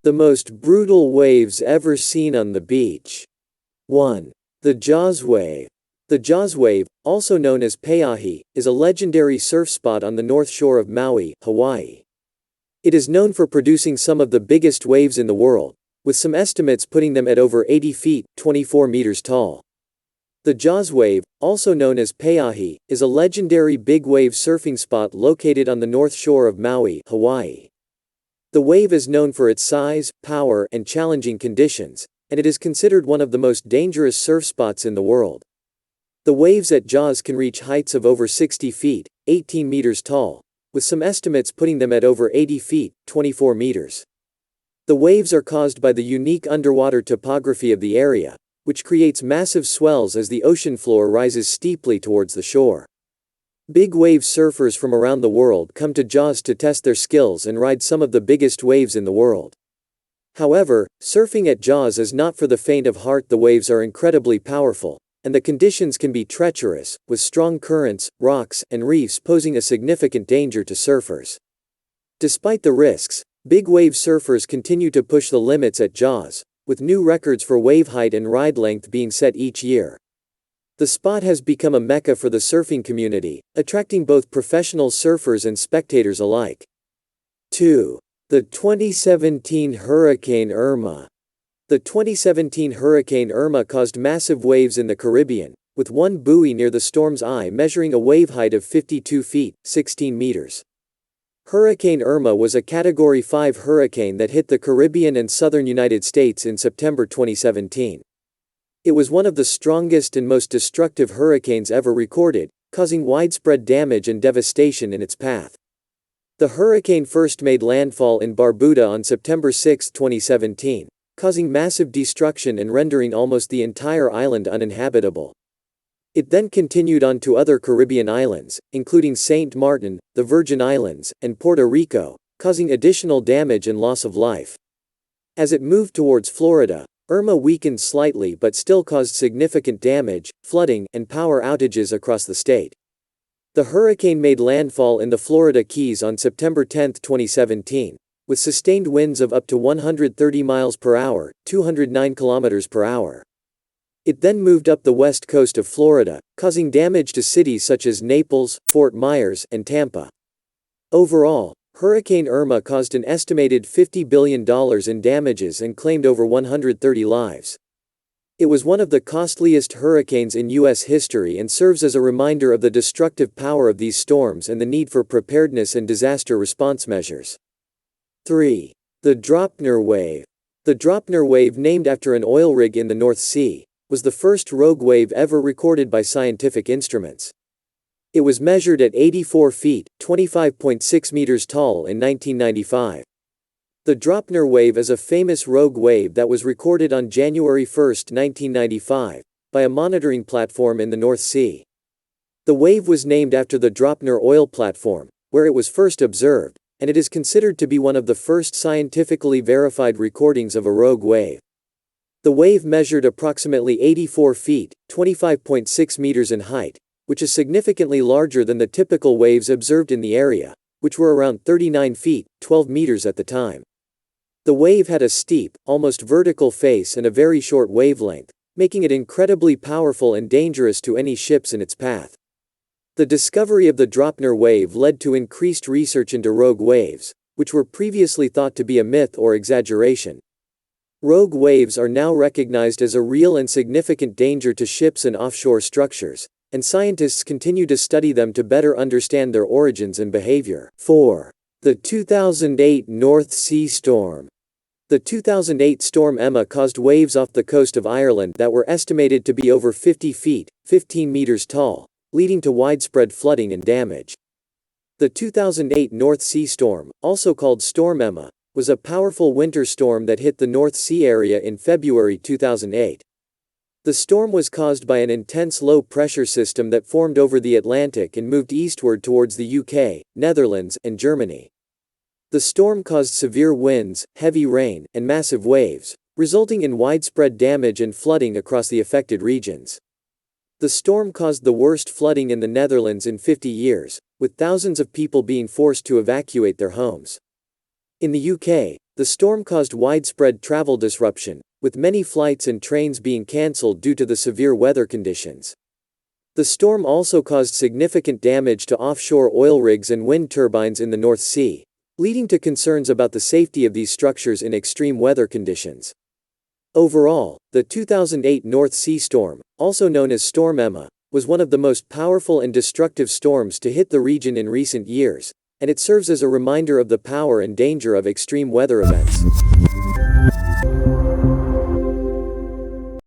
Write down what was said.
The most brutal waves ever seen on the beach. 1. The Jaws Wave. The Jaws Wave, also known as Pe'ahi, is a legendary surf spot on the north shore of Maui, Hawaii. It is known for producing some of the biggest waves in the world, with some estimates putting them at over 80 feet, 24 meters tall. The Jaws Wave, also known as Pe'ahi, is a legendary big wave surfing spot located on the north shore of Maui, Hawaii. The wave is known for its size, power, and challenging conditions, and it is considered one of the most dangerous surf spots in the world. The waves at Jaws can reach heights of over 60 feet, 18 meters tall, with some estimates putting them at over 80 feet, 24 meters. The waves are caused by the unique underwater topography of the area, which creates massive swells as the ocean floor rises steeply towards the shore. Big wave surfers from around the world come to Jaws to test their skills and ride some of the biggest waves in the world. However, surfing at Jaws is not for the faint of heart. The waves are incredibly powerful, and the conditions can be treacherous, with strong currents, rocks, and reefs posing a significant danger to surfers. Despite the risks, big wave surfers continue to push the limits at Jaws, with new records for wave height and ride length being set each year. The spot has become a mecca for the surfing community, attracting both professional surfers and spectators alike. 2. The 2017 Hurricane Irma. The 2017 Hurricane Irma caused massive waves in the Caribbean, with one buoy near the storm's eye measuring a wave height of 52 feet, 16 meters. Hurricane Irma was a Category 5 hurricane that hit the Caribbean and southern United States in September 2017. It was one of the strongest and most destructive hurricanes ever recorded, causing widespread damage and devastation in its path. The hurricane first made landfall in Barbuda on September 6, 2017, causing massive destruction and rendering almost the entire island uninhabitable. It then continued on to other Caribbean islands, including Saint Martin, the Virgin Islands, and Puerto Rico, causing additional damage and loss of life. As it moved towards Florida, Irma weakened slightly but still caused significant damage, flooding, and power outages across the state. The hurricane made landfall in the Florida Keys on September 10, 2017, with sustained winds of up to 130 miles per hour, 209 kilometers per hour. It then moved up the west coast of Florida, causing damage to cities such as Naples, Fort Myers, and Tampa. Overall, Hurricane Irma caused an estimated $50 billion in damages and claimed over 130 lives. It was one of the costliest hurricanes in U.S. history and serves as a reminder of the destructive power of these storms and the need for preparedness and disaster response measures. 3. The Draupner Wave. The Draupner Wave, named after an oil rig in the North Sea, was the first rogue wave ever recorded by scientific instruments. It was measured at 84 feet, 25.6 meters tall in 1995. The Draupner Wave is a famous rogue wave that was recorded on January 1, 1995, by a monitoring platform in the North Sea. The wave was named after the Draupner oil platform, where it was first observed, and it is considered to be one of the first scientifically verified recordings of a rogue wave. The wave measured approximately 84 feet, 25.6 meters in height, which is significantly larger than the typical waves observed in the area, which were around 39 feet, 12 meters at the time. The wave had a steep, almost vertical face and a very short wavelength, making it incredibly powerful and dangerous to any ships in its path. The discovery of the Draupner wave led to increased research into rogue waves, which were previously thought to be a myth or exaggeration. Rogue waves are now recognized as a real and significant danger to ships and offshore structures, and scientists continue to study them to better understand their origins and behavior. 4. The 2008 North Sea Storm. The 2008 Storm Emma caused waves off the coast of Ireland that were estimated to be over 50 feet, 15 meters tall, leading to widespread flooding and damage. The 2008 North Sea Storm, also called Storm Emma, was a powerful winter storm that hit the North Sea area in February 2008. The storm was caused by an intense low-pressure system that formed over the Atlantic and moved eastward towards the UK, Netherlands, and Germany. The storm caused severe winds, heavy rain, and massive waves, resulting in widespread damage and flooding across the affected regions. The storm caused the worst flooding in the Netherlands in 50 years, with thousands of people being forced to evacuate their homes. In the UK, the storm caused widespread travel disruption, with many flights and trains being cancelled due to the severe weather conditions. The storm also caused significant damage to offshore oil rigs and wind turbines in the North Sea, leading to concerns about the safety of these structures in extreme weather conditions. Overall, the 2008 North Sea storm, also known as Storm Emma, was one of the most powerful and destructive storms to hit the region in recent years, and it serves as a reminder of the power and danger of extreme weather events.